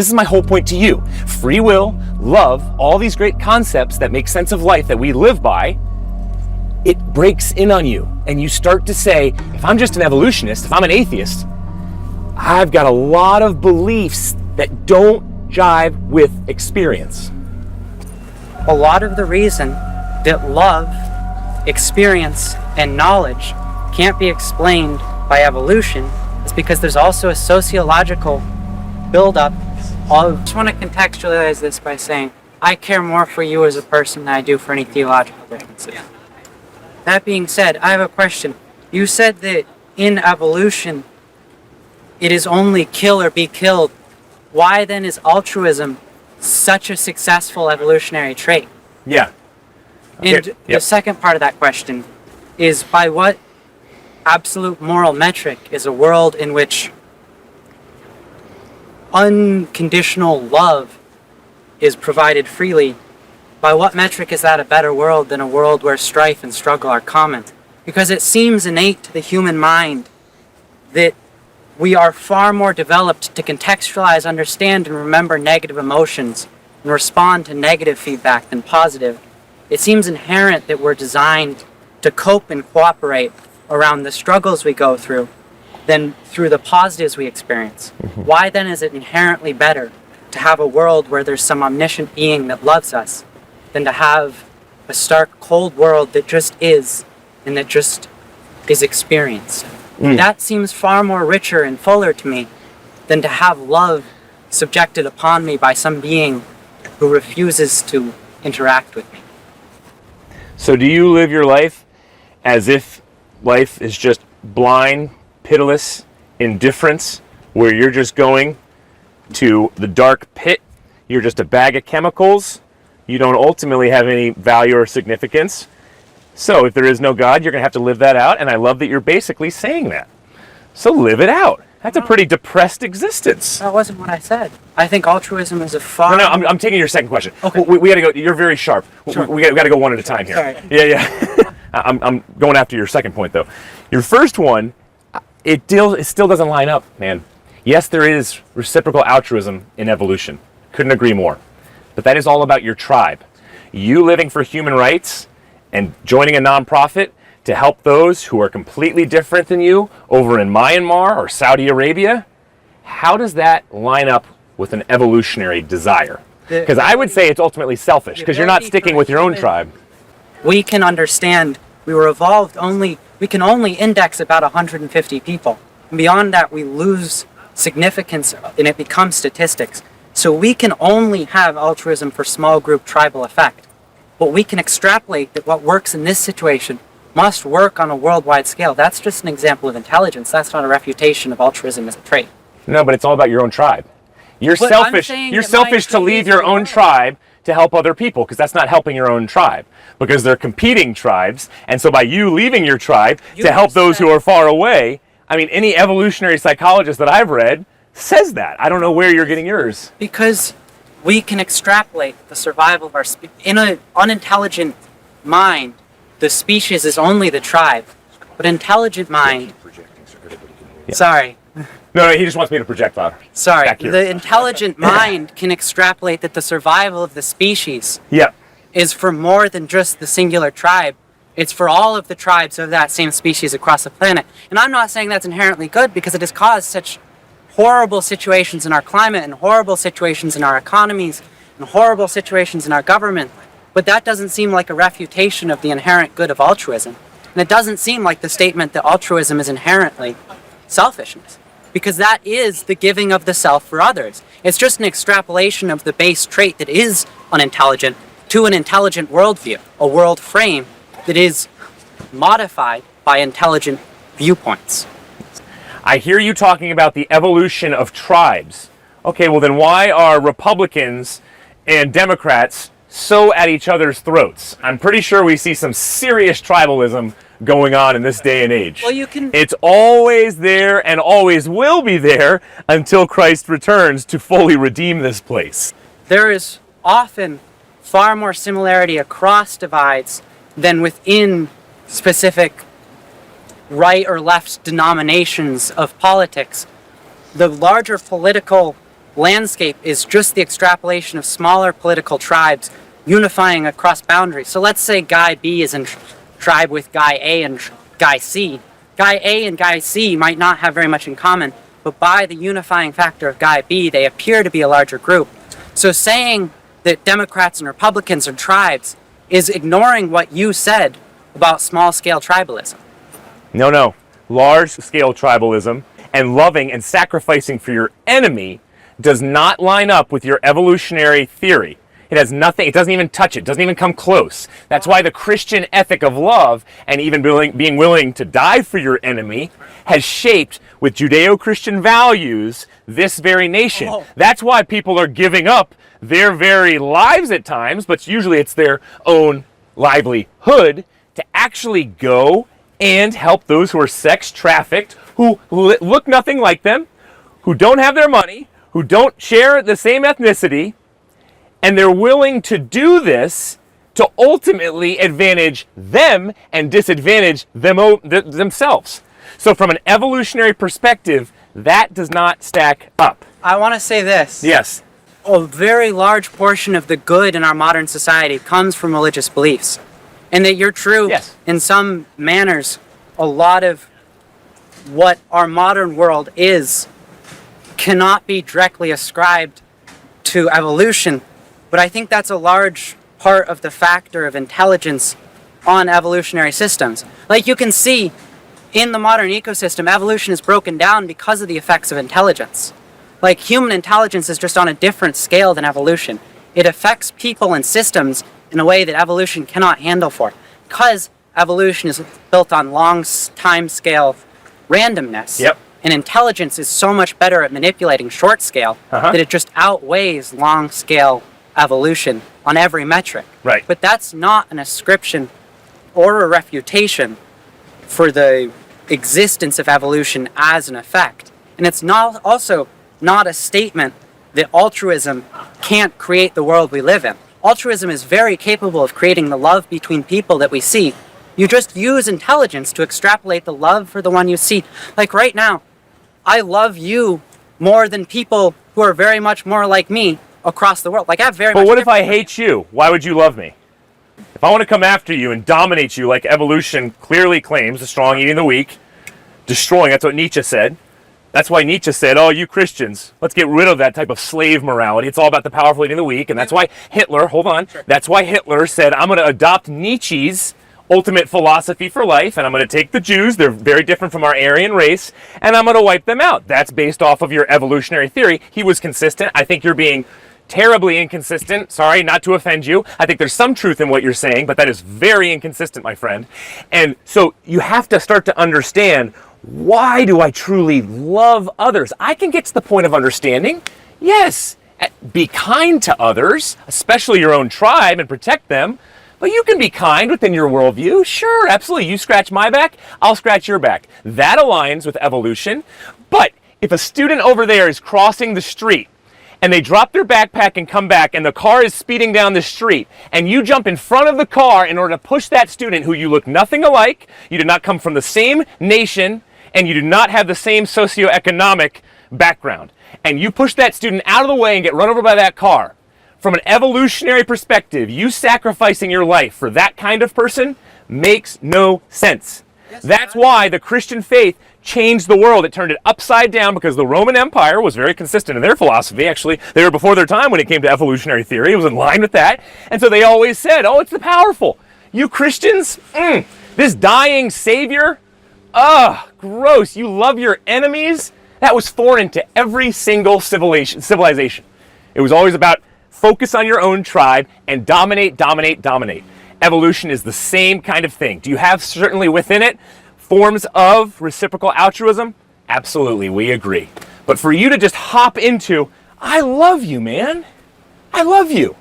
this is my whole point to you. Free will, love, all these great concepts that make sense of life that we live by, it breaks in on you. And you start to say, if I'm just an evolutionist, if I'm an atheist, I've got a lot of beliefs that don't jive with experience. A lot of the reason that love, experience, and knowledge can't be explained by evolution is because there's also a sociological buildup of... I just want to contextualize this by saying, I care more for you as a person than I do for any theological differences. That being said, I have a question. You said that in evolution, it is only kill or be killed. Why then is altruism such a successful evolutionary trait? Yeah. And the second part of that question is, by what absolute moral metric is a world in which unconditional love is provided freely, by what metric is that a better world than a world where strife and struggle are common? Because it seems innate to the human mind that we are far more developed to contextualize, understand, and remember negative emotions and respond to negative feedback than positive. It seems inherent that we're designed to cope and cooperate around the struggles we go through than through the positives we experience. Why then is it inherently better to have a world where there's some omniscient being that loves us than to have a stark, cold world that just is and that just is experienced? That seems far more richer and fuller to me than to have love subjected upon me by some being who refuses to interact with me. So do you live your life as if life is just blind, pitiless indifference, where you're just going to the dark pit, you're just a bag of chemicals, you don't ultimately have any value or significance? So if there is no God, you're going to have to live that out, and I love that you're basically saying that. So live it out. That's a pretty depressed existence. That wasn't what I said. I think altruism is a far... No, I'm taking your second question. Okay. We got to go. You're very sharp. Sure. We got to go one at a time here. Sorry. Yeah. I'm going after your second point, though. Your first one, it still doesn't line up, man. Yes, there is reciprocal altruism in evolution. Couldn't agree more. But that is all about your tribe. You living for human rights and joining a nonprofit to help those who are completely different than you over in Myanmar or Saudi Arabia, how does that line up with an evolutionary desire? Because I would say it's ultimately selfish, because you're not sticking with your own tribe. We can understand, we were evolved we can only index about 150 people. And beyond that, we lose significance and it becomes statistics. So we can only have altruism for small group tribal effect. But we can extrapolate that what works in this situation must work on a worldwide scale. That's just an example of intelligence. That's not a refutation of altruism as a trait. No, but it's all about your own tribe. You're selfish to leave your own tribe to help other people, because that's not helping your own tribe, because they're competing tribes. And so by you leaving your tribe to help those who are far away, I mean, any evolutionary psychologist that I've read says that. I don't know where you're getting yours. Because we can extrapolate the survival of our in an unintelligent mind, the species is only the tribe. But intelligent mind... Yeah. Sorry. No, he just wants me to project louder. Sorry. The intelligent mind can extrapolate that the survival of the species is for more than just the singular tribe. It's for all of the tribes of that same species across the planet. And I'm not saying that's inherently good, because it has caused such horrible situations in our climate and horrible situations in our economies and horrible situations in our government. But that doesn't seem like a refutation of the inherent good of altruism. And it doesn't seem like the statement that altruism is inherently selfishness, because that is the giving of the self for others. It's just an extrapolation of the base trait that is unintelligent to an intelligent worldview, a world frame that is modified by intelligent viewpoints. I hear you talking about the evolution of tribes. Okay, well then why are Republicans and Democrats so at each other's throats? I'm pretty sure we see some serious tribalism going on in this day and age. Well, It's always there and always will be there until Christ returns to fully redeem this place. There is often far more similarity across divides than within specific right or left denominations of politics. The larger political landscape is just the extrapolation of smaller political tribes unifying across boundaries. So let's say Guy B is in tribe with Guy A and Guy C. Guy A and Guy C might not have very much in common, but by the unifying factor of Guy B, they appear to be a larger group. So saying that Democrats and Republicans are tribes is ignoring what you said about small-scale tribalism. No. Large-scale tribalism and loving and sacrificing for your enemy does not line up with your evolutionary theory. It has nothing, it doesn't even touch it, doesn't even come close. That's why the Christian ethic of love and even being willing to die for your enemy has shaped, with Judeo-Christian values, this very nation. That's why people are giving up their very lives at times, but usually it's their own livelihood, to actually go and help those who are sex trafficked, who look nothing like them, who don't have their money, who don't share the same ethnicity, and they're willing to do this to ultimately advantage them and disadvantage themselves. So from an evolutionary perspective, that does not stack up. I want to say this. Yes. A very large portion of the good in our modern society comes from religious beliefs. And that you're true, yes, in some manners, a lot of what our modern world is cannot be directly ascribed to evolution. But I think that's a large part of the factor of intelligence on evolutionary systems. Like you can see in the modern ecosystem, evolution is broken down because of the effects of intelligence. Like human intelligence is just on a different scale than evolution. It affects people and systems in a way that evolution cannot handle for. Because evolution is built on long time scale randomness. Yep. And intelligence is so much better at manipulating short scale that it just outweighs long scale evolution on every metric. Right. But that's not an ascription or a refutation for the existence of evolution as an effect. And it's not also not a statement that altruism can't create the world we live in. Altruism is very capable of creating the love between people that we see. You just use intelligence to extrapolate the love for the one you see. Like right now, I love you more than people who are very much more like me across the world. Like I have very much. But what if I hate you? Why would you love me? If I want to come after you and dominate you like evolution clearly claims, the strong eating the weak, destroying, that's what Nietzsche said. That's why Nietzsche said, oh, you Christians, let's get rid of that type of slave morality. It's all about the powerful eating the weak. And that's why Hitler, that's why Hitler said, I'm going to adopt Nietzsche's ultimate philosophy for life, and I'm going to take the Jews, they're very different from our Aryan race, and I'm going to wipe them out. That's based off of your evolutionary theory. He was consistent. I think you're being terribly inconsistent. Sorry, not to offend you. I think there's some truth in what you're saying, but that is very inconsistent, my friend. And so you have to start to understand, why do I truly love others? I can get to the point of understanding, yes, be kind to others, especially your own tribe, and protect them. But you can be kind within your worldview. Sure, absolutely. You scratch my back, I'll scratch your back. That aligns with evolution. But if a student over there is crossing the street and they drop their backpack and come back and the car is speeding down the street and you jump in front of the car in order to push that student who you look nothing alike, you did not come from the same nation, and you do not have the same socioeconomic background, and you push that student out of the way and get run over by that car, from an evolutionary perspective, you sacrificing your life for that kind of person makes no sense. That's why the Christian faith changed the world. It turned it upside down because the Roman Empire was very consistent in their philosophy. Actually, they were before their time when it came to evolutionary theory. It was in line with that. And so they always said, oh, it's the powerful. You Christians, this dying savior, gross. You love your enemies? That was foreign to every single civilization. It was always about focus on your own tribe and dominate, dominate, dominate. Evolution is the same kind of thing. Do you have certainly within it forms of reciprocal altruism? Absolutely, we agree. But for you to just hop into, I love you, man. I love you.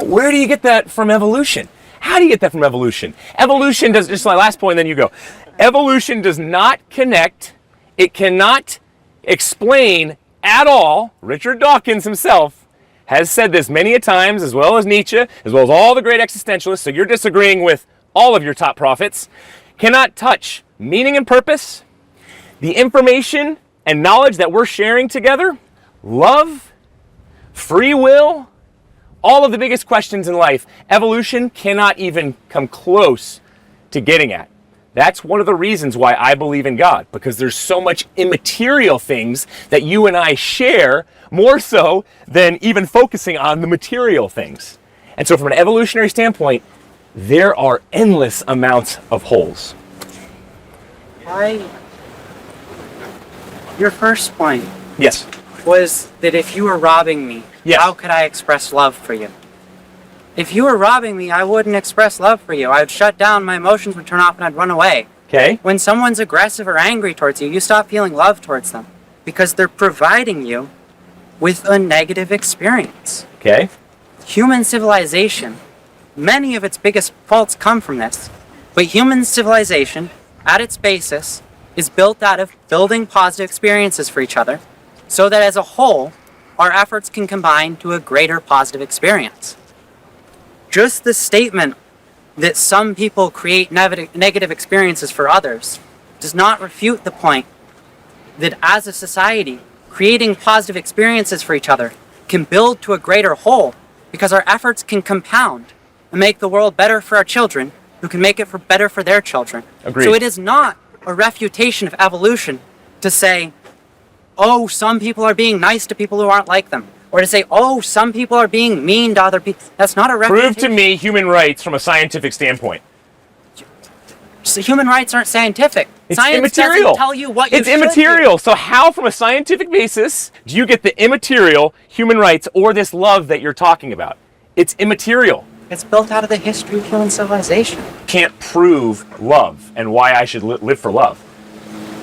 Where do you get that from evolution? How do you get that from evolution? Evolution does, just my last point, and then you go. Evolution does not connect. It cannot explain at all. Richard Dawkins himself has said this many a times, as well as Nietzsche, as well as all the great existentialists, so you're disagreeing with all of your top prophets, cannot touch meaning and purpose, the information and knowledge that we're sharing together, love, free will, all of the biggest questions in life, evolution cannot even come close to getting at. That's one of the reasons why I believe in God, because there's so much immaterial things that you and I share, more so than even focusing on the material things. And so from an evolutionary standpoint, there are endless amounts of holes. Your first point Yes. was that if you were robbing me, Yes. how could I express love for you? If you were robbing me, I wouldn't express love for you. I'd shut down, my emotions would turn off, and I'd run away. Okay. When someone's aggressive or angry towards you, you stop feeling love towards them because they're providing you with a negative experience. Okay. Human civilization, many of its biggest faults come from this, but human civilization, at its basis, is built out of building positive experiences for each other so that as a whole, our efforts can combine to a greater positive experience. Just the statement that some people create negative experiences for others does not refute the point that as a society, creating positive experiences for each other can build to a greater whole because our efforts can compound and make the world better for our children who can make it better for their children. Agreed. So it is not a refutation of evolution to say, oh, some people are being nice to people who aren't like them. Or to say, oh, some people are being mean to other people. That's not a refutation. Prove to me human rights from a scientific standpoint. So human rights aren't scientific. It's Science immaterial. doesn't tell you what you It's should immaterial. So how, from a scientific basis, do you get the immaterial human rights or this love that you're talking about? It's immaterial. do. It's built out of the history of human civilization. Can't prove love and why I should live for love.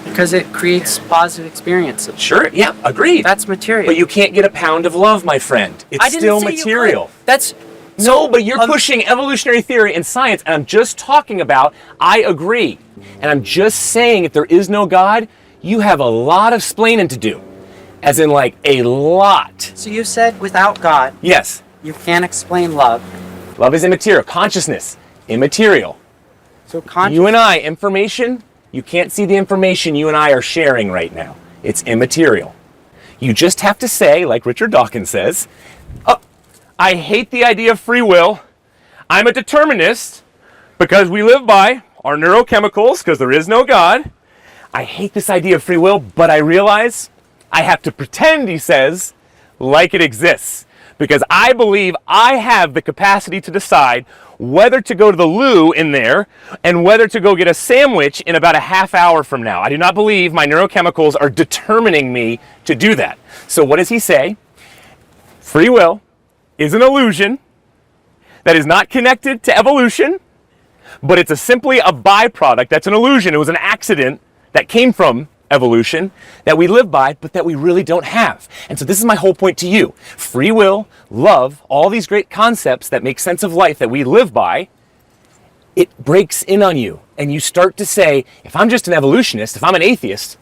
Because it creates positive experiences. Sure, yeah, agreed. That's material. But you can't get a pound of love, my friend. It's I didn't still say material. You could. That's No, but you're pushing evolutionary theory and science, and I'm just talking about, I agree. And I'm just saying, if there is no God, you have a lot of splaining to do. As in, like, a lot. So you said without God, Yes, you can't explain love. love is immaterial. Consciousness, immaterial. So conscious. You and I, information, you can't see the information you and I are sharing right now. It's immaterial. You just have to say, like Richard Dawkins says, oh, I hate the idea of free will. I'm a determinist because we live by our neurochemicals because there is no God. I hate this idea of free will, but I realize I have to pretend, he says, like it exists. Because I believe I have the capacity to decide whether to go to the loo in there and whether to go get a sandwich in about a half hour from now. I do not believe my neurochemicals are determining me to do that. So what does he say? Free will is an illusion that is not connected to evolution, but it's simply a byproduct. That's an illusion. It was an accident that came from evolution that we live by, but that we really don't have. And so this is my whole point to you. Free will, love, all these great concepts that make sense of life that we live by, it breaks in on you. And you start to say, if I'm just an evolutionist, if I'm an atheist,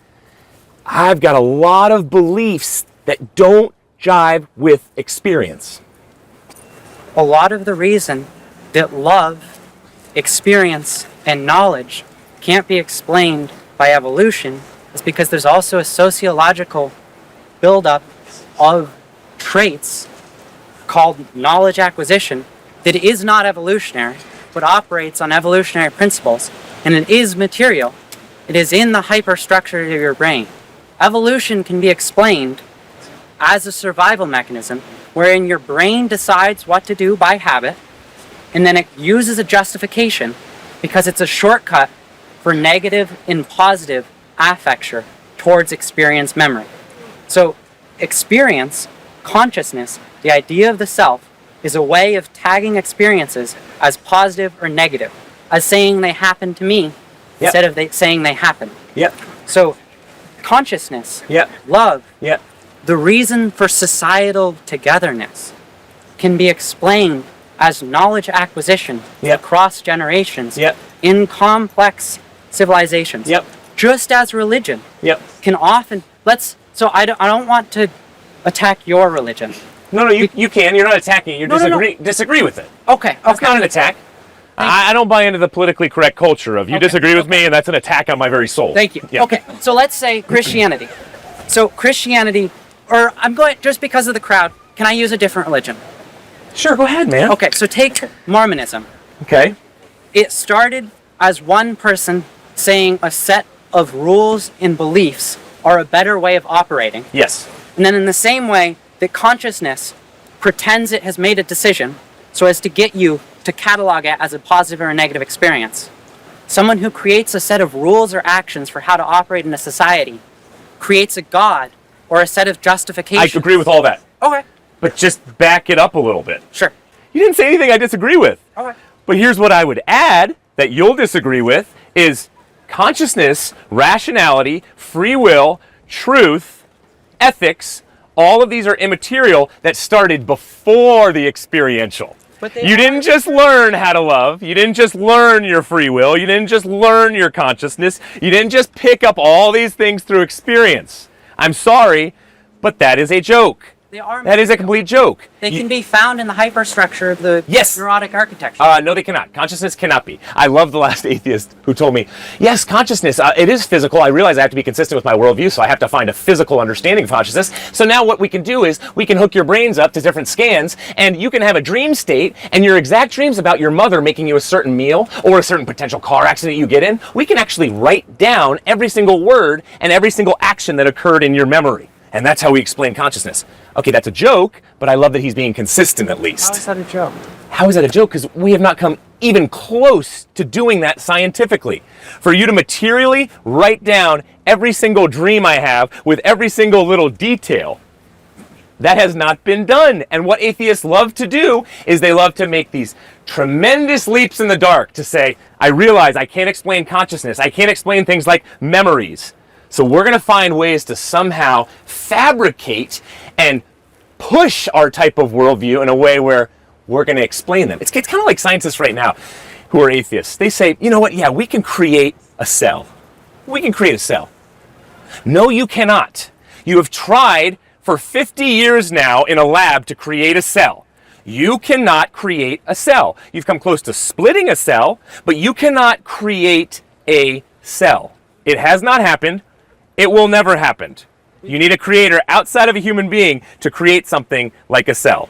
I've got a lot of beliefs that don't jive with experience. A lot of the reason that love, experience, and knowledge can't be explained by evolution is because there's also a sociological buildup of traits called knowledge acquisition that is not evolutionary, but operates on evolutionary principles, and it is material. It is in the hyperstructure of your brain. Evolution can be explained as a survival mechanism wherein your brain decides what to do by habit, and then it uses a justification because it's a shortcut for negative and positive affecture towards experience memory. So experience, consciousness, the idea of the self, is a way of tagging experiences as positive or negative, as saying they happened to me instead of saying they happened. Yep. So consciousness, Yep. love, Yep. the reason for societal togetherness can be explained as knowledge acquisition Yep. across generations Yep. in complex civilizations. Yep. Just as religion Yep. can often, so I don't want to attack your religion. No, you can. You're not attacking it. You No. disagree with it. Okay, That's not an attack. I don't buy into the politically correct culture of you disagree with me and that's an attack on my very soul. Thank you. Yeah. Okay, so let's say Christianity. So Christianity or I'm going, just because of the crowd, can I use a different religion? Sure, go ahead, man. Okay, so take Mormonism. Okay. It started as one person saying a set of rules and beliefs are a better way of operating. Yes. And then in the same way that consciousness pretends it has made a decision so as to get you to catalog it as a positive or a negative experience. Someone who creates a set of rules or actions for how to operate in a society creates a god or a set of justifications. I agree with all that. Okay. But just back it up a little bit. Sure. You didn't say anything I disagree with. Okay. But here's what I would add that you'll disagree with is consciousness, rationality, free will, truth, ethics, all of these are immaterial that started before the experiential. You didn't just learn how to love. You didn't just learn your free will. You didn't just learn your consciousness. You didn't just pick up all these things through experience. I'm sorry, but that is a joke. That is a complete joke. They can be found in the hyperstructure of the neurotic architecture. No, they cannot. Consciousness cannot be. I love the last atheist who told me, yes, consciousness, it is physical. I realize I have to be consistent with my worldview, so I have to find a physical understanding of consciousness. So now what we can do is we can hook your brains up to different scans, and you can have a dream state, and your exact dreams about your mother making you a certain meal or a certain potential car accident you get in, we can actually write down every single word and every single action that occurred in your memory. And that's how we explain consciousness. Okay, that's a joke, but I love that he's being consistent at least. How is that a joke? How is that a joke? Because we have not come even close to doing that scientifically. For you to materially write down every single dream I have with every single little detail, that has not been done. And what atheists love to do is they love to make these tremendous leaps in the dark to say, I realize I can't explain consciousness. I can't explain things like memories. So we're going to find ways to somehow fabricate and push our type of worldview in a way where we're going to explain them. It's kind of like scientists right now who are atheists. They say, you know what? Yeah, we can create a cell. We can create a cell. No, you cannot. You have tried for 50 years now in a lab to create a cell. You cannot create a cell. You've come close to splitting a cell, but you cannot create a cell. It has not happened. It will never happen. You need a creator outside of a human being to create something like a cell.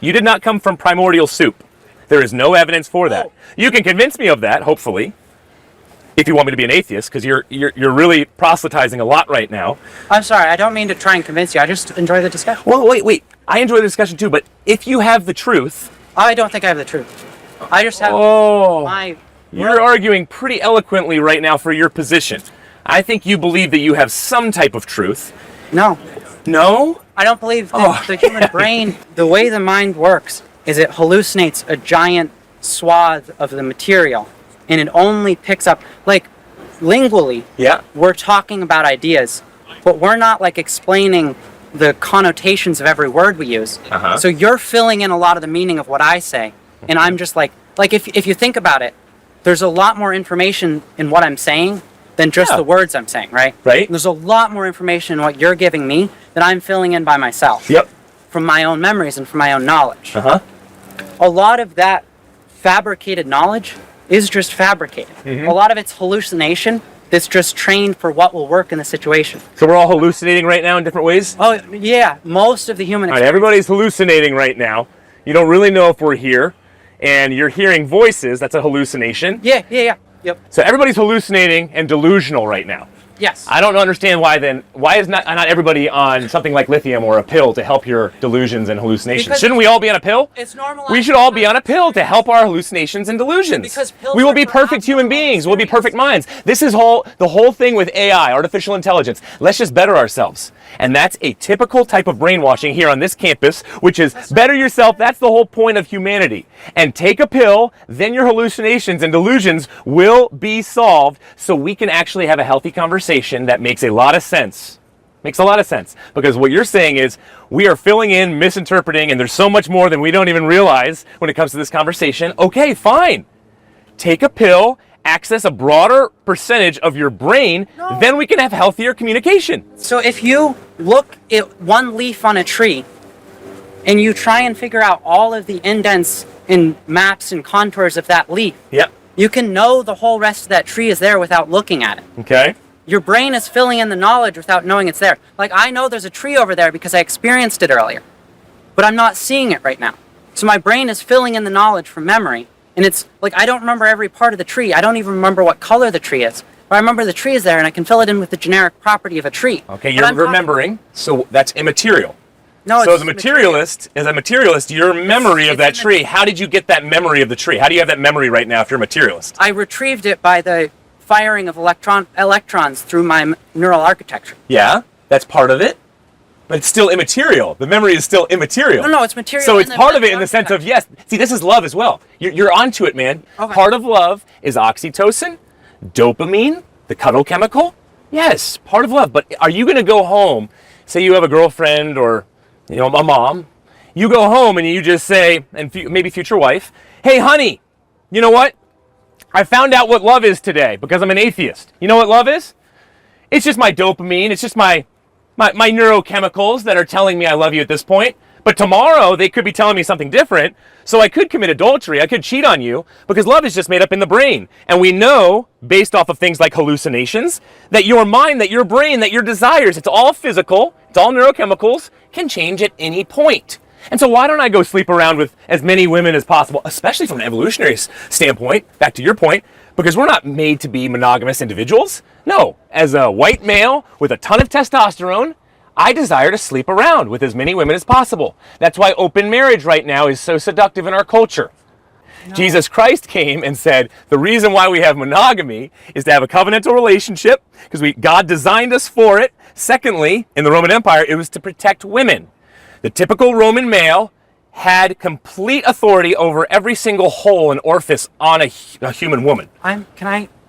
You did not come from primordial soup. There is no evidence for that. You can convince me of that, hopefully, if you want me to be an atheist, because you're really proselytizing a lot right now. I'm sorry, I don't mean to try and convince you. I just enjoy the discussion. Well, wait. I enjoy the discussion too, but if you have the truth... I don't think I have the truth. I just have my... You're arguing pretty eloquently right now for your position. I think you believe that you have some type of truth. No. No? I don't believe that the human brain, the way the mind works, is it hallucinates a giant swath of the material, and it only picks up, like, lingually, we're talking about ideas, but we're not, like, explaining the connotations of every word we use. So you're filling in a lot of the meaning of what I say, and I'm just like if you think about it, there's a lot more information in what I'm saying than just the words I'm saying, right? Right. There's a lot more information in what you're giving me that I'm filling in by myself. Yep. From my own memories and from my own knowledge. A lot of that fabricated knowledge is just fabricated. A lot of it's hallucination that's just trained for what will work in the situation. So we're all hallucinating right now in different ways? Oh, yeah. Most of the human experience. All right, everybody's hallucinating right now. You don't really know if we're here, and you're hearing voices. That's a hallucination. Yeah. Yep. So everybody's hallucinating and delusional right now. Yes. I don't understand why is not everybody on something like lithium or a pill to help your delusions and hallucinations? Because shouldn't we all be on a pill? It's normal. We should all be on a pill to help our hallucinations and delusions. Because pills we will be perfect human beings. We'll be perfect minds. This is the whole thing with AI, artificial intelligence. Let's just better ourselves. And that's a typical type of brainwashing here on this campus, which is better yourself. That's the whole point of humanity. And take a pill, then your hallucinations and delusions will be solved so we can actually have a healthy conversation that makes a lot of sense. Makes a lot of sense. Because what you're saying is we are filling in, misinterpreting, and there's so much more than we don't even realize when it comes to this conversation. Okay, fine. Take a pill, access a broader percentage of your brain, then we can have healthier communication. So if you look at one leaf on a tree and you try and figure out all of the indents and maps and contours of that leaf, Yep. you can know the whole rest of that tree is there without looking at it. Okay. your brain is filling in the knowledge without knowing it's there. Like, I know there's a tree over there because I experienced it earlier, but I'm not seeing it right now. So my brain is filling in the knowledge from memory, and it's like I don't remember every part of the tree. I don't even remember what color the tree is. But I remember the tree is there, and I can fill it in with the generic property of a tree. Okay, you're remembering, so that's immaterial. No, so as a materialist, your memory of that tree, how did you get that memory of the tree? How do you have that memory right now if you're a materialist? I retrieved it by the firing of electrons through my neural architecture. Yeah, that's part of it, but it's still immaterial. The memory is still immaterial. No, it's material. So it's part of it in the sense of, yes, see, this is love as well. You're onto it, man. Okay. Part of love is oxytocin, dopamine, the cuddle chemical. Yes, part of love. But are you going to go home, say you have a girlfriend or a mom, you go home and you just say, and maybe future wife, hey, honey, you know what? I found out what love is today because I'm an atheist. You know what love is? It's just my dopamine. It's just my neurochemicals that are telling me I love you at this point. But tomorrow they could be telling me something different. So I could commit adultery. I could cheat on you because love is just made up in the brain. And we know, based off of things like hallucinations, that your mind, that your brain, that your desires, it's all physical, it's all neurochemicals, can change at any point. And so why don't I go sleep around with as many women as possible, especially from an evolutionary standpoint, back to your point, because we're not made to be monogamous individuals. No, as a white male with a ton of testosterone, I desire to sleep around with as many women as possible. That's why open marriage right now is so seductive in our culture. No. Jesus Christ came and said, the reason why we have monogamy is to have a covenantal relationship, because God designed us for it. Secondly, in the Roman Empire, it was to protect women. The typical Roman male had complete authority over every single hole and orifice on a human woman.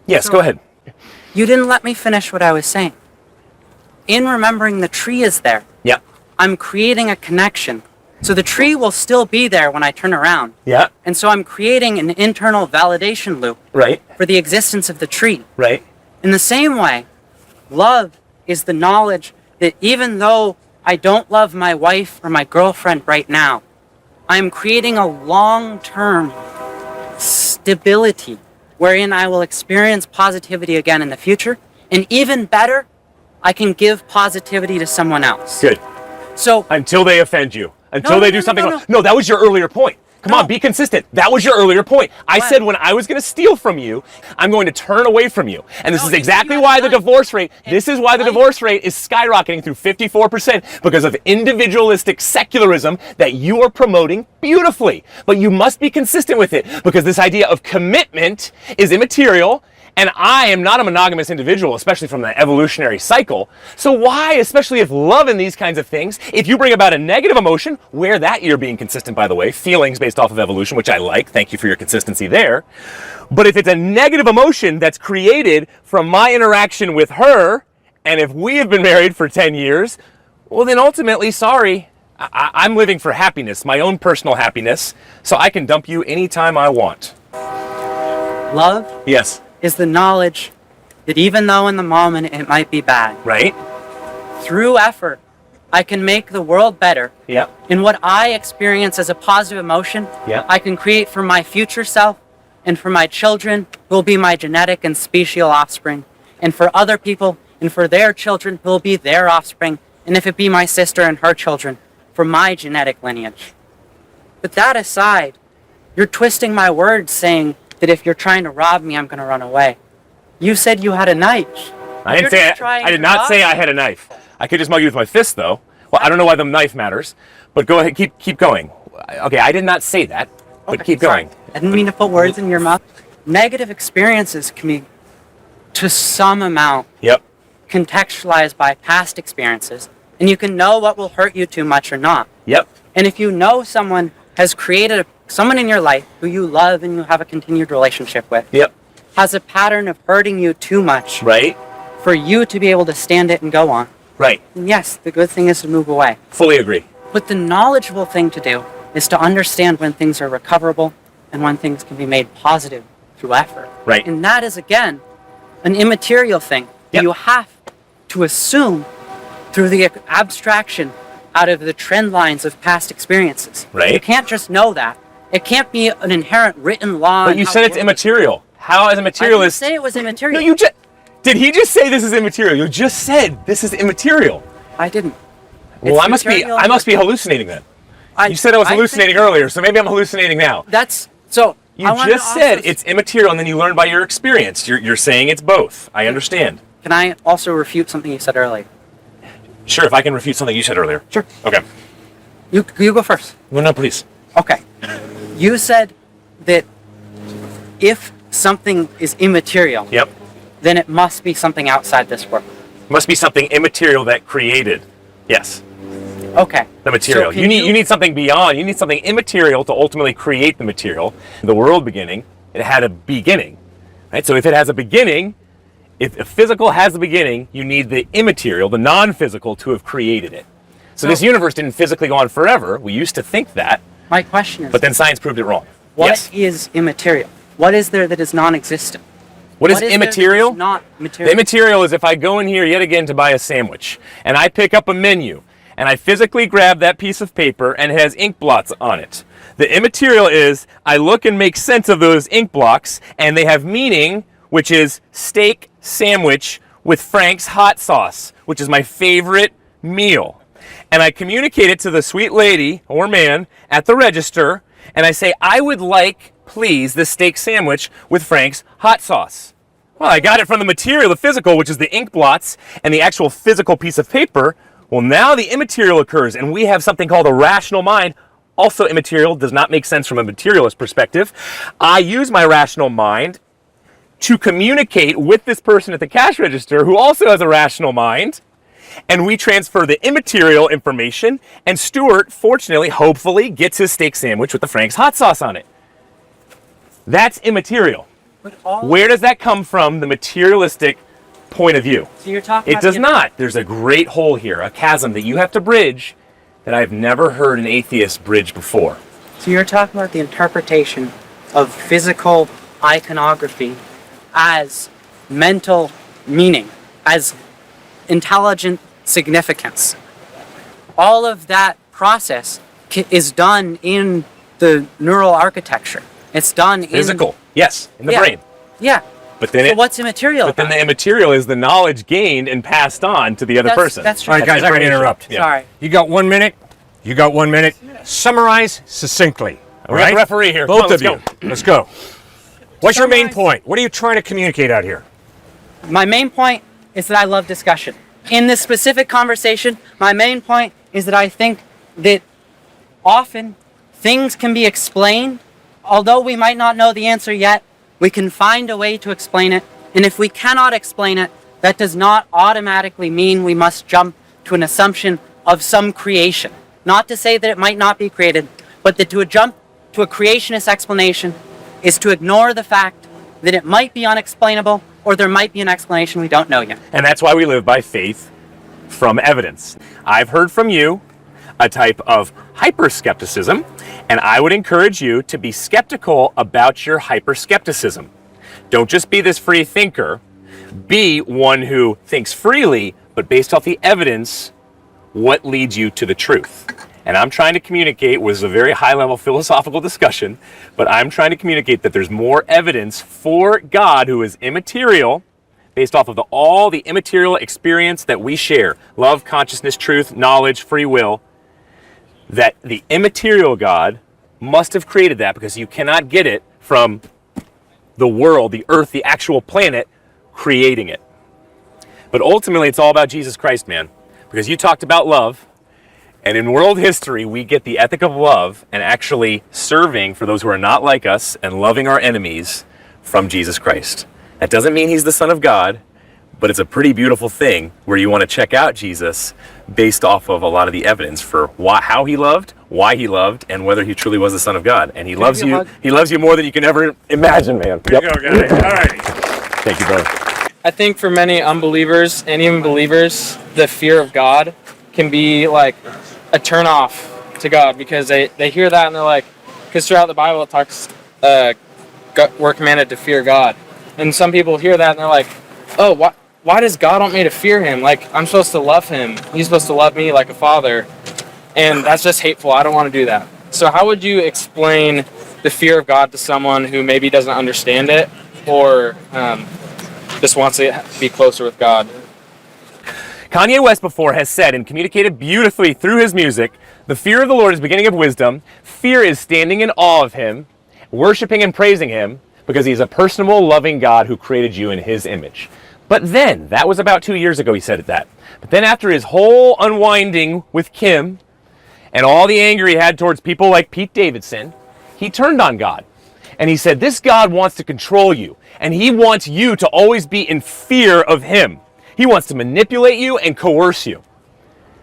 Yes, go ahead. You didn't let me finish what I was saying. In remembering the tree is there, yeah, I'm creating a connection. So the tree will still be there when I turn around. Yeah. And so I'm creating an internal validation loop. Right. For the existence of the tree. Right. In the same way, love is the knowledge that even though I don't love my wife or my girlfriend right now, I'm creating a long-term stability wherein I will experience positivity again in the future. And even better, I can give positivity to someone else. Good. So until they offend you, until they do something wrong. No, that was your earlier point. Come on, be consistent. That was your earlier point. I said when I was going to steal from you, I'm going to turn away from you. And this is exactly why the divorce rate, is skyrocketing through 54% because of individualistic secularism that you are promoting beautifully. But you must be consistent with it because this idea of commitment is immaterial. And I am not a monogamous individual, especially from the evolutionary cycle. So why, especially if love in these kinds of things, if you bring about a negative emotion, where that you're being consistent, by the way, feelings based off of evolution, which I like, thank you for your consistency there. But if it's a negative emotion that's created from my interaction with her, and if we have been married for 10 years, well then ultimately, sorry, I'm living for happiness, my own personal happiness, so I can dump you anytime I want. Love? Yes. Is the knowledge that even though in the moment it might be bad, right? Through effort, I can make the world better. Yeah. In what I experience as a positive emotion, I can create for my future self and for my children who will be my genetic and special offspring, and for other people and for their children who will be their offspring, and if it be my sister and her children, for my genetic lineage. But that aside, you're twisting my words saying that if you're trying to rob me, I'm going to run away. You said you had a knife. I did not say I had a knife. I could just mug you with my fist, though. Well, I don't know why the knife matters, but go ahead, keep going. Okay, I did not say that, but keep going. I didn't mean to put words in your mouth. Negative experiences can be, to some amount, contextualized by past experiences, and you can know what will hurt you too much or not. And if you know someone has created someone in your life who you love and you have a continued relationship with, has a pattern of hurting you too much, for you to be able to stand it and go on. And yes, the good thing is to move away. Fully agree. But the knowledgeable thing to do is to understand when things are recoverable and when things can be made positive through effort. And that is, again, an immaterial thing that you have to assume through the abstraction out of the trend lines of past experiences. You can't just know that. It can't be an inherent written law. But you said it's immaterial. How, as a materialist? I didn't say it was immaterial. No, Did he just say this is immaterial? You just said this is immaterial. I didn't. Well, It's I must be hallucinating then. You said I was hallucinating earlier, so maybe I'm hallucinating now. You just said it's immaterial, and then you learned by your experience. You're saying it's both. I understand. Can I also refute something you said earlier? Sure, if I can refute something you said earlier. Sure. Okay. You go first. Well, no, please. Okay. You said that if something is immaterial, Yep. then it must be something outside this world. Must be something immaterial that created. Yes. Okay. The material. So You need something beyond. You need something immaterial to ultimately create the material. The world beginning, it had a beginning. Right? So if it has a beginning, if a physical has a beginning, you need the immaterial, the non-physical, to have created it. So this universe didn't physically go on forever. We used to think that. My question is, But then science proved it wrong. what is immaterial? What is there that is non-existent? What is immaterial? Not The material. immaterial is if I go in here yet again to buy a sandwich, and I pick up a menu, and I physically grab that piece of paper, and it has ink blots on it. The immaterial is I look and make sense of those ink blocks, and they have meaning, which is steak sandwich with Frank's hot sauce, which is my favorite meal. And I communicate it to the sweet lady or man at the register, and I say, I would like, please, this steak sandwich with Frank's hot sauce. Well, I got it from the material, the physical, which is the ink blots and the actual physical piece of paper. Well, now the immaterial occurs, and we have something called a rational mind. Also immaterial, does not make sense from a materialist perspective. I use my rational mind to communicate with this person at the cash register who also has a rational mind, and we transfer the immaterial information, and Stuart, fortunately, hopefully, gets his steak sandwich with the Frank's hot sauce on it. That's immaterial. Where does that come from, the materialistic point of view? So you're talking It about does not. There's a great hole here, a chasm that you have to bridge that I've never heard an atheist bridge before. So you're talking about the interpretation of physical iconography as mental meaning, as intelligent significance. All of that process is done in the neural architecture. It's done Physical, yes, in the brain. Yeah. But then So what's immaterial? But then the immaterial is the knowledge gained and passed on to the other person. That's true. All right, guys, I gotta interrupt. Yeah. Sorry. You got 1 minute. You got 1 minute. Summarize succinctly. All We got right? the referee here. Both Come on, of let's you. Let's go. What's your main Summarize. point? What are you trying to communicate out here? My main point is that I love discussion. In this specific conversation, my main point is that I think that often things can be explained. Although we might not know the answer yet, we can find a way to explain it. And if we cannot explain it, that does not automatically mean we must jump to an assumption of some creation. Not to say that it might not be created, but that to jump to a creationist explanation is to ignore the fact that it might be unexplainable or there might be an explanation we don't know yet. And that's why we live by faith from evidence. I've heard from you a type of hyper-skepticism, and I would encourage you to be skeptical about your hyper-skepticism. Don't just be this free thinker. Be one who thinks freely, but based off the evidence, what leads you to the truth. And I'm trying to communicate, was a very high-level philosophical discussion, but I'm trying to communicate that there's more evidence for God, who is immaterial, based off of all the immaterial experience that we share, love, consciousness, truth, knowledge, free will, that the immaterial God must have created that, because you cannot get it from the world, the earth, the actual planet, creating it. But ultimately, it's all about Jesus Christ, man, because you talked about love. And in world history, we get the ethic of love and actually serving for those who are not like us and loving our enemies from Jesus Christ. That doesn't mean he's the Son of God, but it's a pretty beautiful thing where you want to check out Jesus based off of a lot of the evidence for how he loved, why he loved, and whether he truly was the Son of God. And he loves you. He loves you more than you can ever imagine, man. There you go, guys. All right. Thank you, brother. I think for many unbelievers and even believers, the fear of God can be like a turn off to God, because they hear that and they're like, because throughout the Bible it talks, we're commanded to fear God. And some people hear that and they're like, oh, why does God want me to fear him? Like, I'm supposed to love him. He's supposed to love me like a father. And that's just hateful. I don't want to do that. So how would you explain the fear of God to someone who maybe doesn't understand it, or just wants to be closer with God. Kanye West before has said and communicated beautifully through his music, the fear of the Lord is the beginning of wisdom. Fear is standing in awe of him, worshiping and praising him, because he's a personable, loving God who created you in his image. But then, that was about 2 years ago he said that. But then after his whole unwinding with Kim, and all the anger he had towards people like Pete Davidson, he turned on God. And he said, this God wants to control you, and he wants you to always be in fear of him. He wants to manipulate you and coerce you.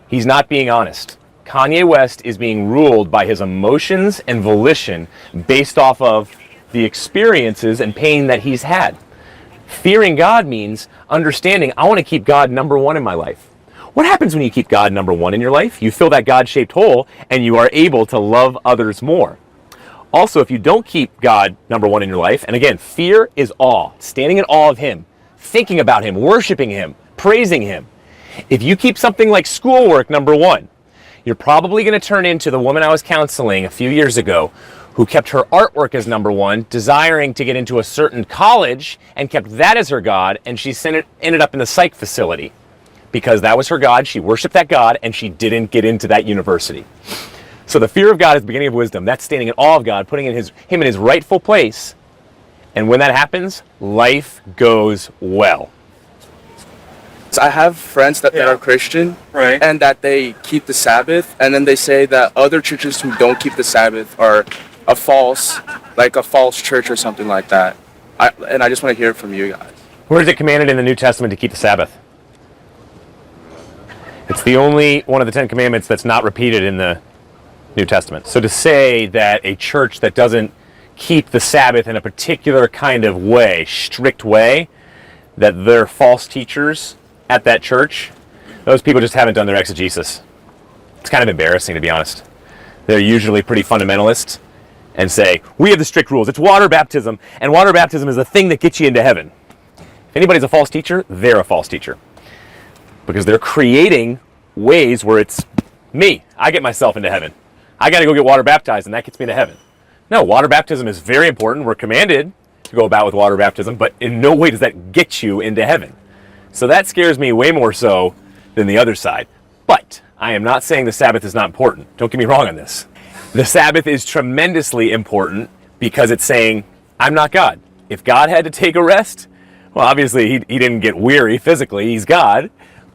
He's not being honest. Kanye West is being ruled by his emotions and volition based off of the experiences and pain that he's had. Fearing God means understanding, I want to keep God number one in my life. What happens when you keep God number one in your life? You fill that God-shaped hole and you are able to love others more. Also, if you don't keep God number one in your life, and again, fear is awe, standing in awe of him, thinking about him, worshiping him, praising him. If you keep something like schoolwork number one, you're probably going to turn into the woman I was counseling a few years ago who kept her artwork as number one, desiring to get into a certain college and kept that as her God, and she ended up in the psych facility because that was her God. She worshiped that God and she didn't get into that university. So the fear of God is the beginning of wisdom. That's standing in awe of God, putting him in his rightful place. And when that happens, life goes well. I have friends that are Christian, Right. and that they keep the Sabbath, and then they say that other churches who don't keep the Sabbath are a false church or something like that. I just want to hear it from you guys. Where is it commanded in the New Testament to keep the Sabbath? It's the only one of the 10 commandments that's not repeated in the New Testament. So to say that a church that doesn't keep the Sabbath in a particular kind of way, strict way, that they're false teachers at that church, those people just haven't done their exegesis. It's kind of embarrassing, to be honest. They're usually pretty fundamentalist and say, we have the strict rules. It's water baptism, and water baptism is the thing that gets you into heaven. If anybody's a false teacher, they're a false teacher. Because they're creating ways where it's me. I get myself into heaven. I got to go get water baptized, and that gets me to heaven. No, water baptism is very important. We're commanded to go about with water baptism, but in no way does that get you into heaven. So that scares me way more so than the other side. But I am not saying the Sabbath is not important. Don't get me wrong on this. The Sabbath is tremendously important because it's saying, I'm not God. If God had to take a rest, well, obviously he didn't get weary physically. He's God.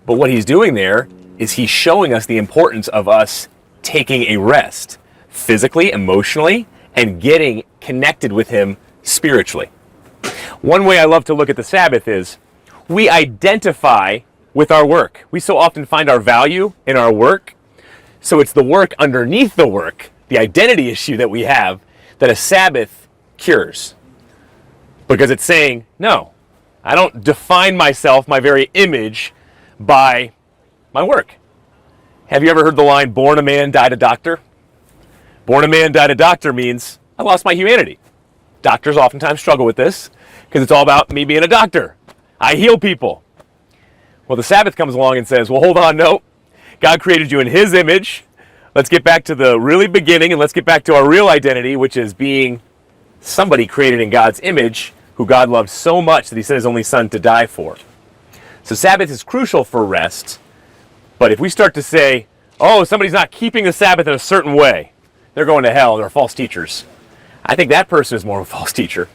But what he's doing there is he's showing us the importance of us taking a rest physically, emotionally, and getting connected with him spiritually. One way I love to look at the Sabbath is we identify with our work. We so often find our value in our work. So it's the work underneath the work, the identity issue that we have, that a Sabbath cures. Because it's saying, no, I don't define myself, my very image, by my work. Have you ever heard the line, born a man, died a doctor? Born a man, died a doctor means I lost my humanity. Doctors oftentimes struggle with this because it's all about me being a doctor. I heal people. Well, the Sabbath comes along and says, well, hold on, no. God created you in his image. Let's get back to the really beginning and let's get back to our real identity, which is being somebody created in God's image who God loved so much that he sent his only son to die for. So Sabbath is crucial for rest. But if we start to say, oh, somebody's not keeping the Sabbath in a certain way, they're going to hell, they're false teachers. I think that person is more of a false teacher.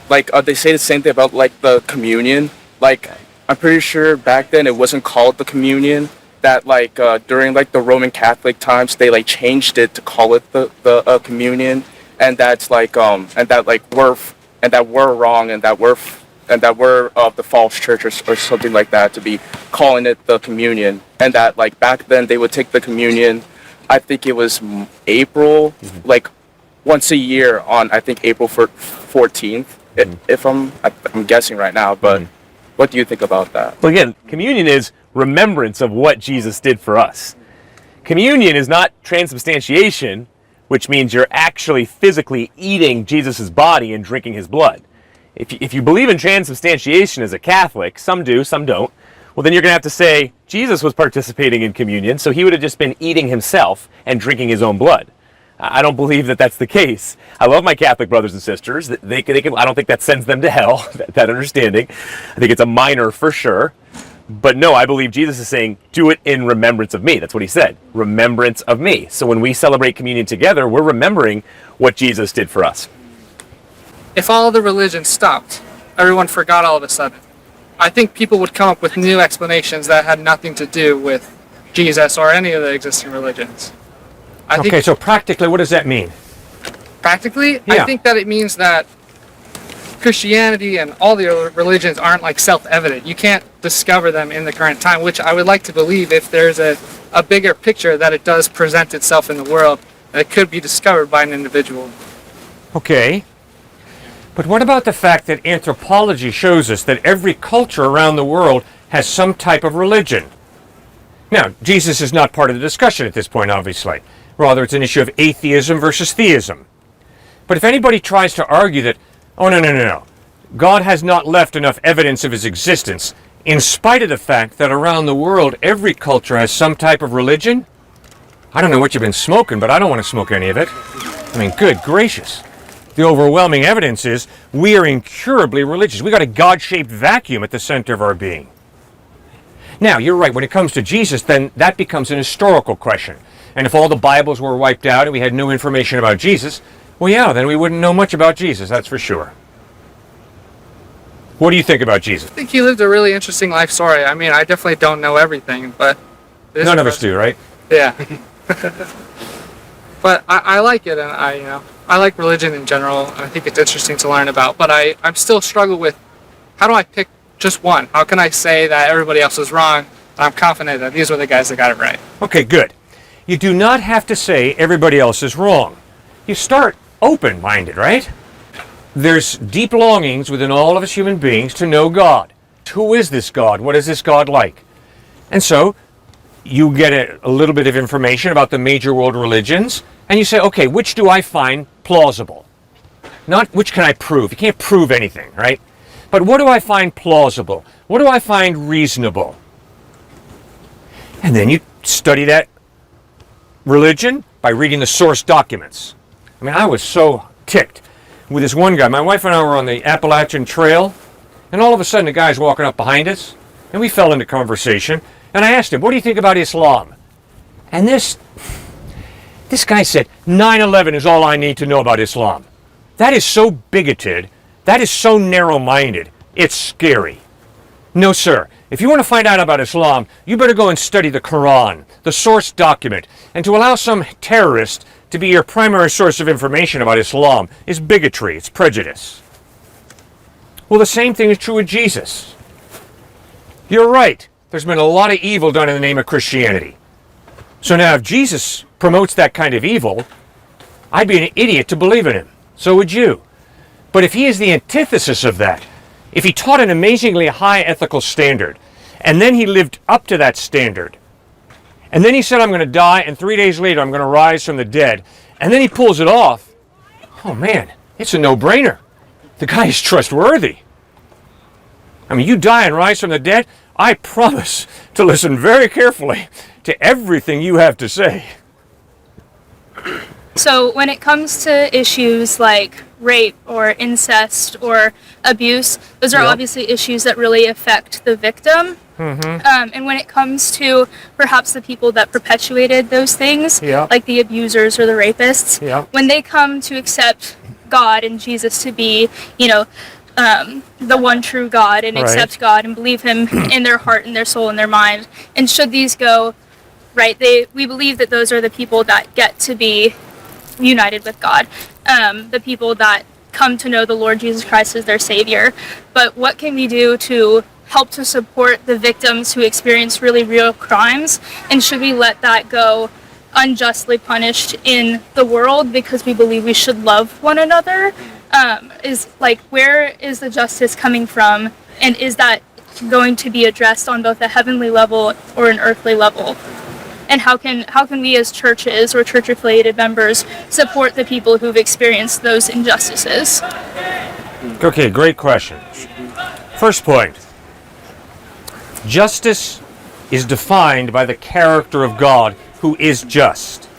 Like they say the same thing about like the communion. Like I'm pretty sure back then it wasn't called the communion. That like during like the Roman Catholic times they like changed it to call it the communion, and that's like and that we're wrong and that we're of the false church or something like that to be calling it the communion, and that like back then they would take the communion. I think it was April, like once a year on I think April 14th. If I'm guessing right now, but what do you think about that? Well, again, communion is remembrance of what Jesus did for us. Communion is not transubstantiation, which means you're actually physically eating Jesus' body and drinking his blood. If you believe in transubstantiation as a Catholic, some do, some don't, well, then you're going to have to say Jesus was participating in communion, so he would have just been eating himself and drinking his own blood. I don't believe that that's the case. I love my Catholic brothers and sisters. They can, I don't think that sends them to hell, that understanding. I think it's a minor for sure. But no, I believe Jesus is saying, do it in remembrance of me. That's what he said, remembrance of me. So when we celebrate communion together, we're remembering what Jesus did for us. If all the religions stopped, everyone forgot all of a sudden, I think people would come up with new explanations that had nothing to do with Jesus or any of the existing religions. Okay, so practically, what does that mean? Practically, Yeah. I think that it means that Christianity and all the other religions aren't like self-evident. You can't discover them in the current time, which I would like to believe if there's a bigger picture that it does present itself in the world, that it could be discovered by an individual. Okay. But what about the fact that anthropology shows us that every culture around the world has some type of religion? Now, Jesus is not part of the discussion at this point, obviously. Rather, it's an issue of atheism versus theism. But if anybody tries to argue that, oh, no, God has not left enough evidence of his existence, in spite of the fact that around the world every culture has some type of religion, I don't know what you've been smoking, but I don't want to smoke any of it. I mean, good gracious. The overwhelming evidence is we are incurably religious. We got a God-shaped vacuum at the center of our being. Now, you're right, when it comes to Jesus, then that becomes an historical question. And if all the Bibles were wiped out and we had no information about Jesus, well, yeah, then we wouldn't know much about Jesus, that's for sure. What do you think about Jesus? I think he lived a really interesting life story. I mean, I definitely don't know everything, but... None of us do, right? Yeah. But I like it, and I like religion in general, and I think it's interesting to learn about, but I'm still struggle with, how do I pick just one? How can I say that everybody else is wrong, and I'm confident that these were the guys that got it right? Okay, good. You do not have to say everybody else is wrong. You start open-minded, right? There's deep longings within all of us human beings to know God. Who is this God? What is this God like? And so you get a little bit of information about the major world religions, and you say, okay, which do I find plausible? Not which can I prove. You can't prove anything, right? But what do I find plausible? What do I find reasonable? And then you study that religion by reading the source documents. I mean, I was so ticked with this one guy. My wife and I were on the Appalachian Trail, and all of a sudden a guy's walking up behind us, and we fell into conversation, and I asked him, what do you think about Islam? And this guy said, 9/11 is all I need to know about Islam. That is so bigoted, that is so narrow-minded, it's scary. No, sir. If you want to find out about Islam, you better go and study the Quran, the source document, and to allow some terrorist to be your primary source of information about Islam is bigotry, it's prejudice. Well, the same thing is true with Jesus. You're right. There's been a lot of evil done in the name of Christianity. So now if Jesus promotes that kind of evil, I'd be an idiot to believe in him. So would you. But if he is the antithesis of that, if he taught an amazingly high ethical standard, and then he lived up to that standard, and then he said, I'm going to die, and 3 days later I'm going to rise from the dead, and then he pulls it off, oh man, it's a no-brainer. The guy is trustworthy. I mean, you die and rise from the dead, I promise to listen very carefully to everything you have to say. So when it comes to issues like rape or incest or abuse, those are obviously issues that really affect the victim. And when it comes to perhaps the people that perpetuated those things, like the abusers or the rapists, when they come to accept God and Jesus to be, the one true God and accept God and believe him in their heart and their soul and their mind, and should these go right, we believe that those are the people that get to be united with God, the people that come to know the Lord Jesus Christ as their Savior. But what can we do to help to support the victims who experience really real crimes, and should we let that go unjustly punished in the world because we believe we should love one another? Where is the justice coming from, and is that going to be addressed on both a heavenly level or an earthly level? And how can we as churches or church affiliated members support the people who've experienced those injustices? Okay, great question. First point. Justice is defined by the character of God, who is just.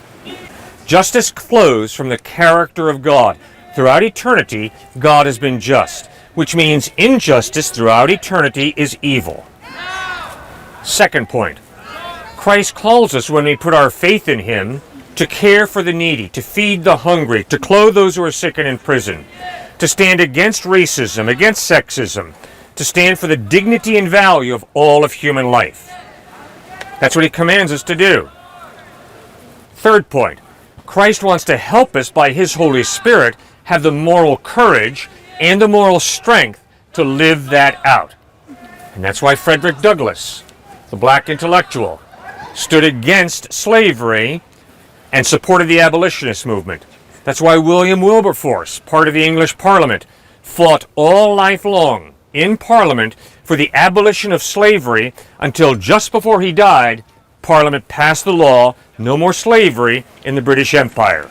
Justice flows from the character of God. Throughout eternity, God has been just, which means injustice throughout eternity is evil. Second point, Christ calls us when we put our faith in him to care for the needy, to feed the hungry, to clothe those who are sick and in prison, to stand against racism, against sexism, to stand for the dignity and value of all of human life. That's what he commands us to do. Third point, Christ wants to help us by his Holy Spirit have the moral courage and the moral strength to live that out. And that's why Frederick Douglass, the black intellectual, stood against slavery and supported the abolitionist movement. That's why William Wilberforce, part of the English Parliament, fought all life long in Parliament for the abolition of slavery until just before he died, Parliament passed the law, no more slavery in the British Empire.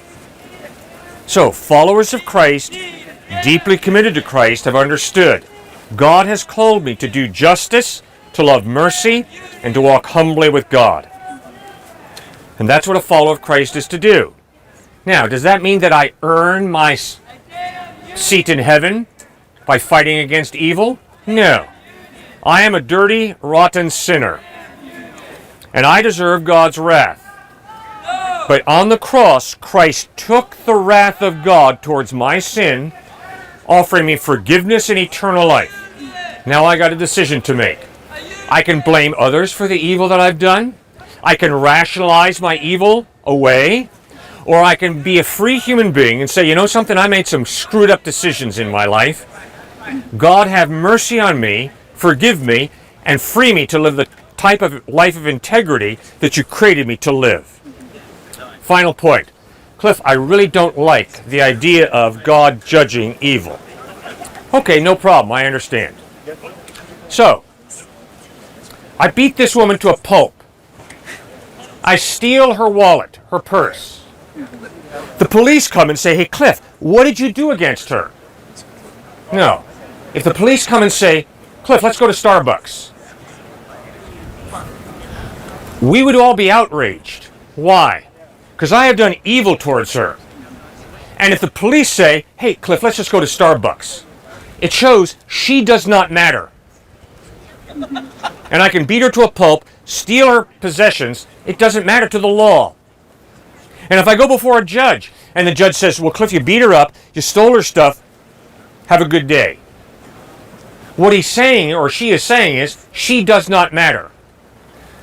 So, followers of Christ, deeply committed to Christ, have understood God has called me to do justice, to love mercy, and to walk humbly with God. And that's what a follower of Christ is to do. Now, does that mean that I earn my seat in heaven by fighting against evil? No. I am a dirty, rotten sinner, and I deserve God's wrath. But on the cross, Christ took the wrath of God towards my sin, offering me forgiveness and eternal life. Now I got a decision to make. I can blame others for the evil that I've done. I can rationalize my evil away. Or I can be a free human being and say, you know something, I made some screwed up decisions in my life. God have mercy on me, forgive me, and free me to live the type of life of integrity that you created me to live. Final point. Cliff, I really don't like the idea of God judging evil. Okay, no problem, I understand. So, I beat this woman to a pulp. I steal her wallet, her purse. The police come and say, hey Cliff, what did you do against her? No. If the police come and say, Cliff, let's go to Starbucks, we would all be outraged. Why? Because I have done evil towards her. And if the police say, hey Cliff, let's just go to Starbucks, it shows she does not matter. And I can beat her to a pulp, steal her possessions, it doesn't matter to the law. And if I go before a judge, and the judge says, well, Cliff, you beat her up, you stole her stuff, have a good day. What he's saying, or she is saying, is, she does not matter.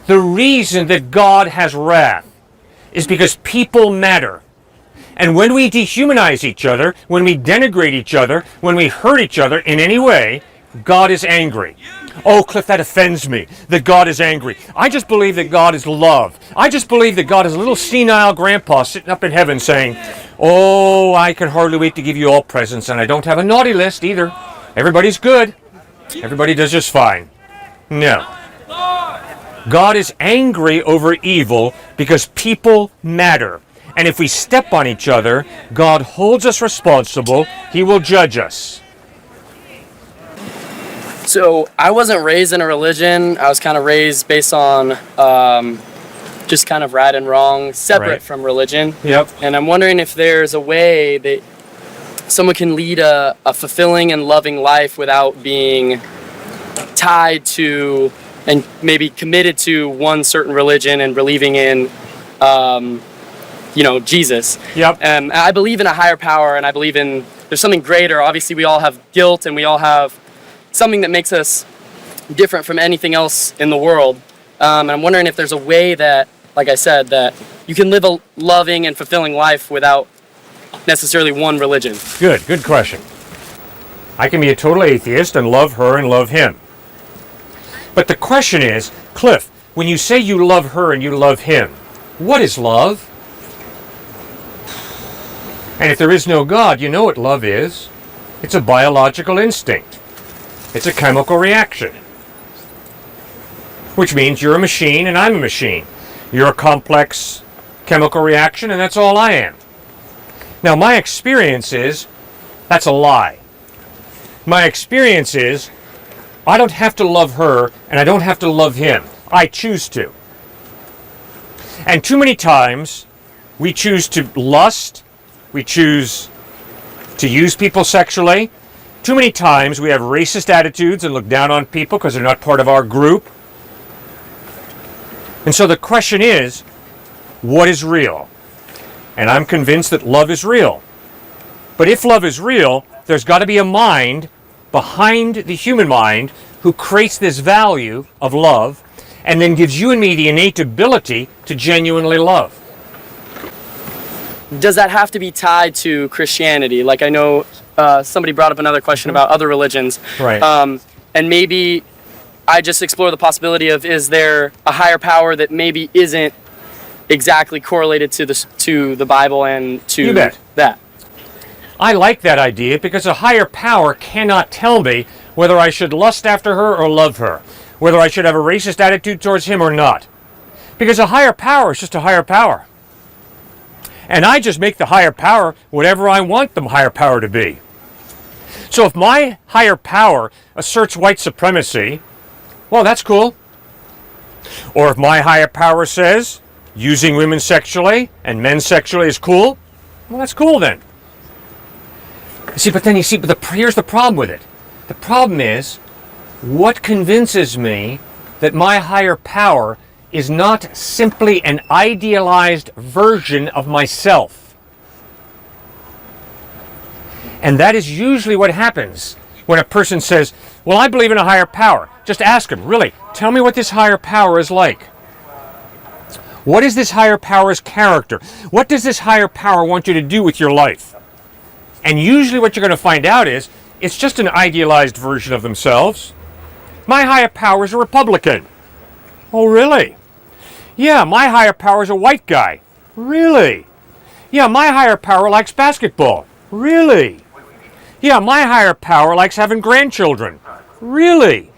The reason that God has wrath is because people matter. And when we dehumanize each other, when we denigrate each other, when we hurt each other in any way, God is angry. Oh, Cliff, that offends me, that God is angry. I just believe that God is love. I just believe that God is a little senile grandpa sitting up in heaven saying, oh, I can hardly wait to give you all presents, and I don't have a naughty list either. Everybody's good. Everybody does just fine. No. God is angry over evil because people matter. And if we step on each other, God holds us responsible. He will judge us. So I wasn't raised in a religion. I was kind of raised based on just kind of right and wrong, separate from religion. Yep. And I'm wondering if there's a way that someone can lead a fulfilling and loving life without being tied to and maybe committed to one certain religion and believing in, Jesus. Yep. I believe in a higher power, and I believe in there's something greater. Obviously, we all have guilt, and we all have something that makes us different from anything else in the world. And I'm wondering if there's a way that, like I said, that you can live a loving and fulfilling life without necessarily one religion. Good question. I can be a total atheist and love her and love him. But the question is, Cliff, when you say you love her and you love him, what is love? And if there is no God, you know what love is. It's a biological instinct. It's a chemical reaction. Which means you're a machine and I'm a machine. You're a complex chemical reaction and that's all I am. Now my experience is, that's a lie. My experience is, I don't have to love her and I don't have to love him. I choose to. And too many times, We choose to lust. We choose to use people sexually. Too many times we have racist attitudes and look down on people because they're not part of our group. And so the question is, what is real? And I'm convinced that love is real. But if love is real, there's got to be a mind behind the human mind who creates this value of love and then gives you and me the innate ability to genuinely love. Does that have to be tied to Christianity? Like I know somebody brought up another question about other religions. Right. And maybe I just explore the possibility of, is there a higher power that maybe isn't exactly correlated to the Bible and to You bet. that? I like that idea because a higher power cannot tell me whether I should lust after her or love her, whether I should have a racist attitude towards him or not. Because a higher power is just a higher power. And I just make the higher power whatever I want the higher power to be. So if my higher power asserts white supremacy, well, that's cool. Or if my higher power says using women sexually and men sexually is cool, well, that's cool then. But here's the problem with it. The problem is, what convinces me that my higher power is not simply an idealized version of myself? And that is usually what happens when a person says, well, I believe in a higher power. Just ask them, really, tell me what this higher power is like. What is this higher power's character? What does this higher power want you to do with your life? And usually what you're going to find out is, it's just an idealized version of themselves. My higher power is a Republican. Oh, really? Yeah, my higher power is a white guy. Really? Yeah, my higher power likes basketball. Really? Yeah, my higher power likes having grandchildren. Really?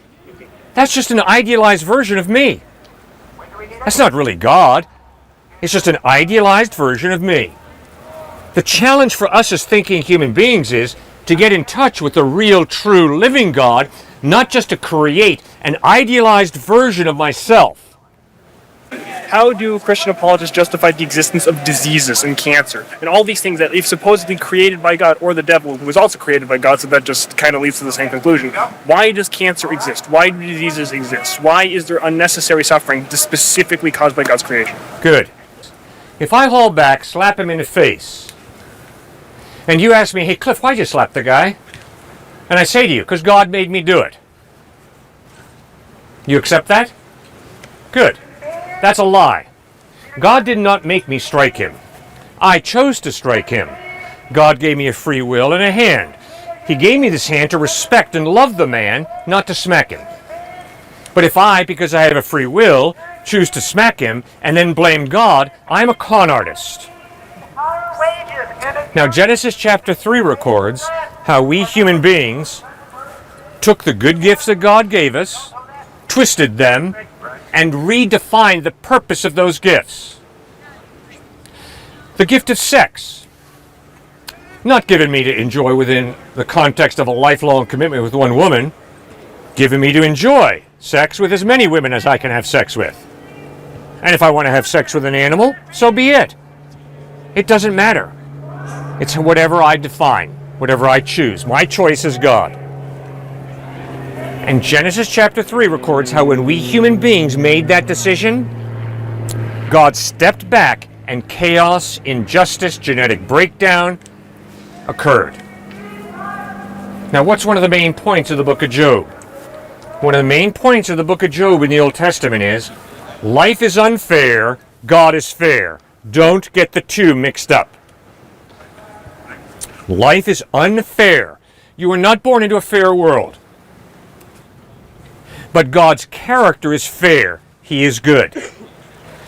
That's just an idealized version of me. That's not really God. It's just an idealized version of me. The challenge for us as thinking human beings is to get in touch with the real, true, living God, not just to create an idealized version of myself. How do Christian apologists justify the existence of diseases and cancer and all these things that if supposedly created by God or the devil, who was also created by God, so that just kind of leads to the same conclusion? Why does cancer exist? Why do diseases exist? Why is there unnecessary suffering specifically caused by God's creation? Good. If I haul back, slap him in the face, and you ask me, hey, Cliff, why'd you slap the guy? And I say to you, because God made me do it. You accept that? Good. That's a lie. God did not make me strike him. I chose to strike him. God gave me a free will and a hand. He gave me this hand to respect and love the man, not to smack him. But if I, because I have a free will, choose to smack him and then blame God, I'm a con artist. Now, Genesis chapter 3 records how we human beings took the good gifts that God gave us, twisted them, and redefined the purpose of those gifts. The gift of sex, not given me to enjoy within the context of a lifelong commitment with one woman, given me to enjoy sex with as many women as I can have sex with. And if I want to have sex with an animal, so be it. It doesn't matter. It's whatever I define, whatever I choose. My choice is God. And Genesis chapter 3 records how when we human beings made that decision, God stepped back and chaos, injustice, genetic breakdown occurred. Now, what's one of the main points of the book of Job? One of the main points of the book of Job in the Old Testament is, life is unfair, God is fair. Don't get the two mixed up. Life is unfair. You were not born into a fair world. But God's character is fair. He is good.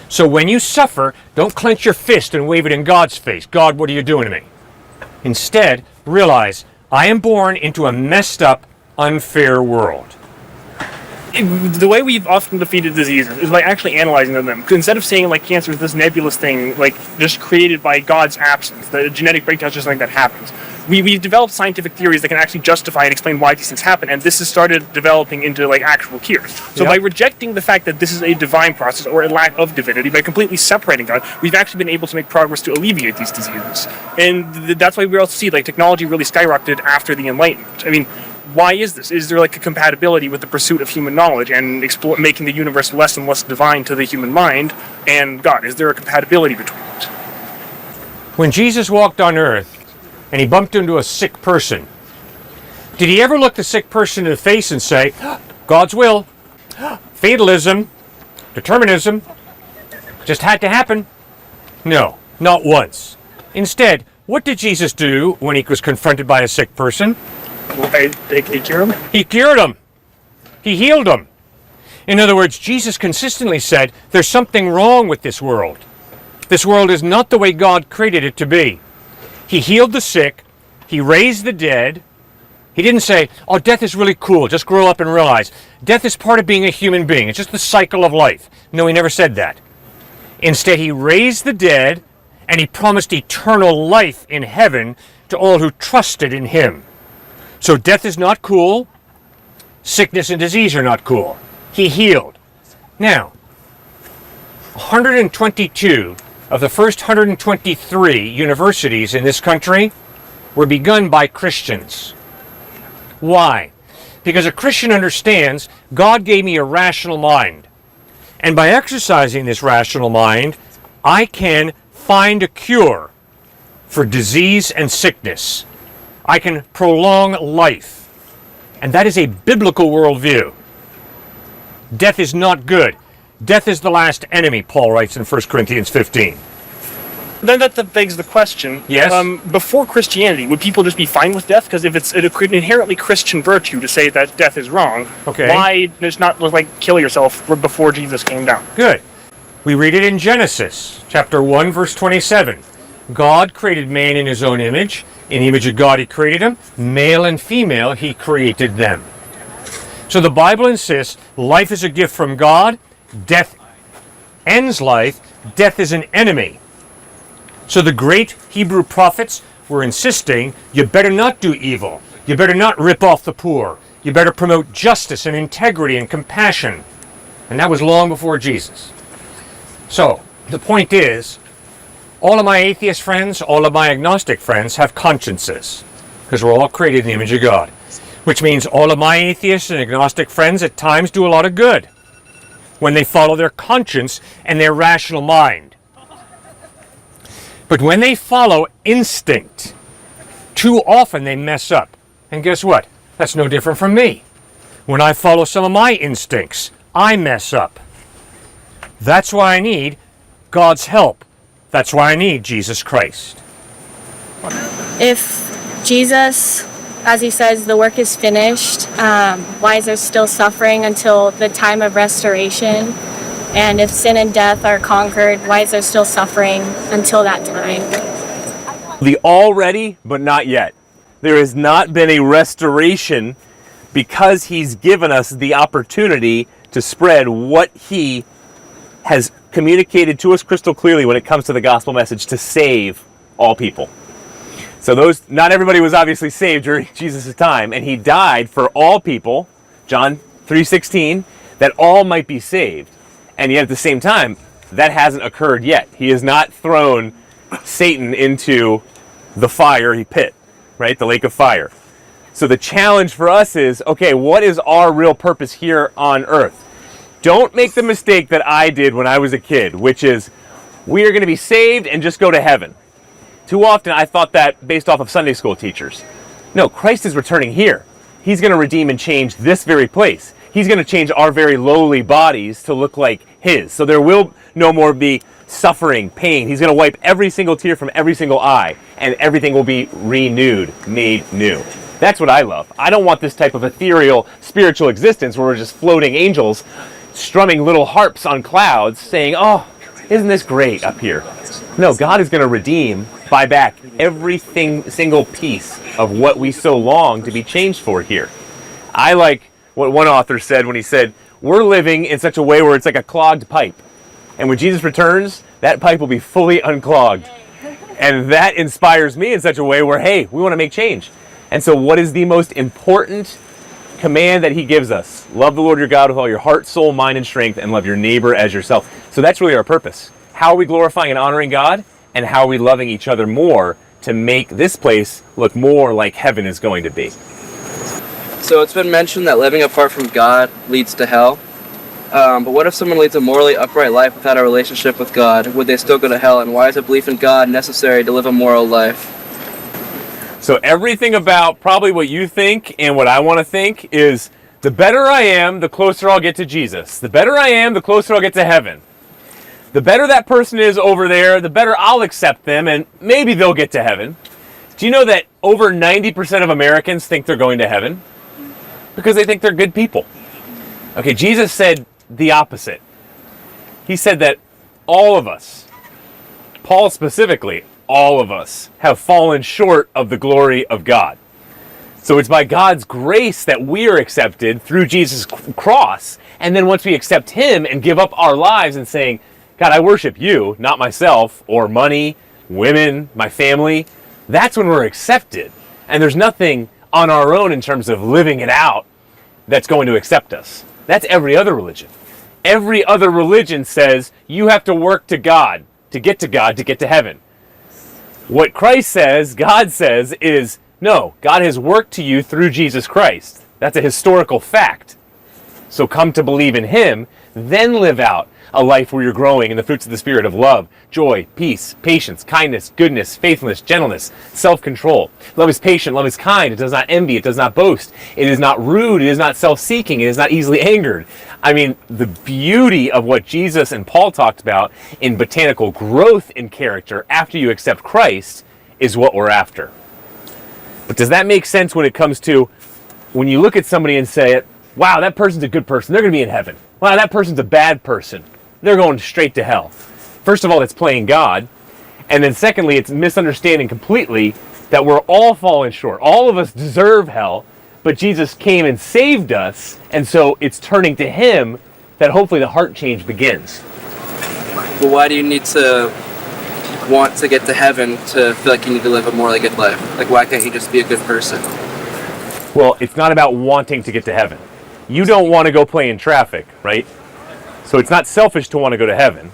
So when you suffer, don't clench your fist and wave it in God's face. God, what are you doing to me? Instead, realize, I am born into a messed up, unfair world. the way we've often defeated diseases is by actually analyzing them. Instead of saying like cancer is this nebulous thing, like just created by God's absence, the genetic breakdown is just something that happens. We've developed scientific theories that can actually justify and explain why these things happen, and this has started developing into like actual cures. So by rejecting the fact that this is a divine process or a lack of divinity, by completely separating God, we've actually been able to make progress to alleviate these diseases. And that's why we also see like technology really skyrocketed after the Enlightenment. I mean, why is this? Is there like a compatibility with the pursuit of human knowledge and making the universe less and less divine to the human mind and God? Is there a compatibility between it? When Jesus walked on earth and he bumped into a sick person, did he ever look the sick person in the face and say, God's will, fatalism, determinism, just had to happen? No, not once. Instead, what did Jesus do when he was confronted by a sick person? They cure him? He cured him. He healed him. In other words, Jesus consistently said, there's something wrong with this world. This world is not the way God created it to be. He healed the sick. He raised the dead. He didn't say, oh, death is really cool. Just grow up and realize. Death is part of being a human being. It's just the cycle of life. No, he never said that. Instead, he raised the dead, and he promised eternal life in heaven to all who trusted in him. So death is not cool. Sickness and disease are not cool. He healed. Now, 122 of the first 123 universities in this country were begun by Christians. Why? Because a Christian understands God gave me a rational mind. And by exercising this rational mind, I can find a cure for disease and sickness. I can prolong life. And that is a biblical worldview. Death is not good. Death is the last enemy, Paul writes in 1 Corinthians 15. Then that begs the question. Yes? Before Christianity, would people just be fine with death? Because if it's an inherently Christian virtue to say that death is wrong, why just not like kill yourself before Jesus came down? Good. We read it in Genesis, chapter 1, verse 27. God created man in his own image. In the image of God he created him. Male and female he created them. So the Bible insists life is a gift from God. Death ends life. Death is an enemy. So the great Hebrew prophets were insisting, you better not do evil. You better not rip off the poor. You better promote justice and integrity and compassion. And that was long before Jesus. So the point is, all of my atheist friends, all of my agnostic friends have consciences, because we're all created in the image of God. Which means all of my atheist and agnostic friends at times do a lot of good when they follow their conscience and their rational mind. But when they follow instinct, too often they mess up. And guess what? That's no different from me. When I follow some of my instincts, I mess up. That's why I need God's help. That's why I need Jesus Christ. If Jesus, as he says, the work is finished, why is there still suffering until the time of restoration? And if sin and death are conquered, why is there still suffering until that time? The already, but not yet. There has not been a restoration because he's given us the opportunity to spread what he has communicated to us crystal clearly when it comes to the gospel message to save all people. So not everybody was obviously saved during Jesus' time, and he died for all people, John 3:16, that all might be saved. And yet at the same time, that hasn't occurred yet. He has not thrown Satan into the fiery pit, right? The lake of fire. So the challenge for us is, okay, what is our real purpose here on earth? Don't make the mistake that I did when I was a kid, which is we are going to be saved and just go to heaven. Too often I thought that based off of Sunday school teachers. No, Christ is returning here. He's going to redeem and change this very place. He's going to change our very lowly bodies to look like his. So there will no more be suffering, pain. He's going to wipe every single tear from every single eye, and everything will be renewed, made new. That's what I love. I don't want this type of ethereal spiritual existence where we're just floating angels strumming little harps on clouds saying, oh, isn't this great up here? No, God is going to redeem, buy back every single piece of what we so long to be changed for here. I like what one author said when he said, we're living in such a way where it's like a clogged pipe. And when Jesus returns, that pipe will be fully unclogged. And that inspires me in such a way where, hey, we want to make change. And so what is the most important command that he gives us? Love the Lord your God with all your heart, soul, mind, and strength, and love your neighbor as yourself. So that's really our purpose. How are we glorifying and honoring God? And how are we loving each other more to make this place look more like heaven is going to be? So it's been mentioned that living apart from God leads to hell. But what if someone leads a morally upright life without a relationship with God? Would they still go to hell? And why is a belief in God necessary to live a moral life? So everything about probably what you think and what I want to think is the better I am, the closer I'll get to Jesus. The better I am, the closer I'll get to heaven. The better that person is over there, the better I'll accept them, and maybe they'll get to heaven. Do you know that over 90% of Americans think they're going to heaven? Because they think they're good people. Okay, Jesus said the opposite. He said that all of us, Paul specifically, all of us have fallen short of the glory of God. So it's by God's grace that we are accepted through Jesus' cross. And then once we accept him and give up our lives and saying, God, I worship you, not myself, or money, women, my family, that's when we're accepted. And there's nothing on our own in terms of living it out that's going to accept us. That's every other religion. Every other religion says you have to work to God, to get to heaven. What Christ says, God says, is no, God has worked to you through Jesus Christ. That's a historical fact. So come to believe in him, then live out a life where you're growing in the fruits of the Spirit of love, joy, peace, patience, kindness, goodness, faithfulness, gentleness, self-control. Love is patient, love is kind, it does not envy, it does not boast, it is not rude, it is not self-seeking, it is not easily angered. I mean, the beauty of what Jesus and Paul talked about in botanical growth in character after you accept Christ is what we're after. But does that make sense when it comes to when you look at somebody and say, wow, that person's a good person, they're going to be in heaven. Wow, that person's a bad person, they're going straight to hell. First of all, it's playing God. And then secondly, it's misunderstanding completely that we're all falling short. All of us deserve hell, but Jesus came and saved us. And so it's turning to him that hopefully the heart change begins. But why do you need to want to get to heaven to feel like you need to live a morally good life? Like, why can't you just be a good person? Well, it's not about wanting to get to heaven. You don't want to go play in traffic, right? So it's not selfish to want to go to heaven.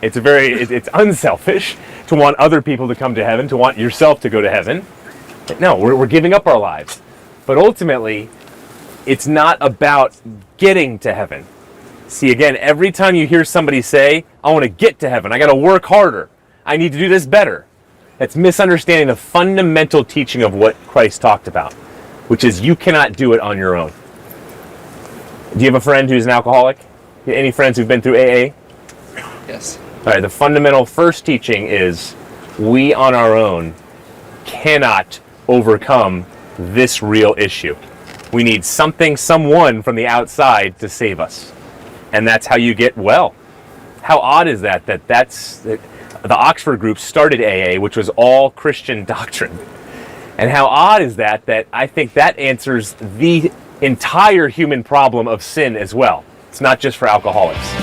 It's unselfish to want other people to come to heaven, to want yourself to go to heaven. No, we're giving up our lives. But ultimately, it's not about getting to heaven. See, again, every time you hear somebody say, I want to get to heaven, I got to work harder, I need to do this better, that's misunderstanding the fundamental teaching of what Christ talked about, which is you cannot do it on your own. Do you have a friend who's an alcoholic? Any friends who've been through AA? Yes. All right, the fundamental first teaching is we on our own cannot overcome this real issue. We need someone from the outside to save us. And that's how you get well. How odd is that the Oxford group started AA, which was all Christian doctrine. And how odd is that I think that answers the entire human problem of sin as well. It's not just for alcoholics.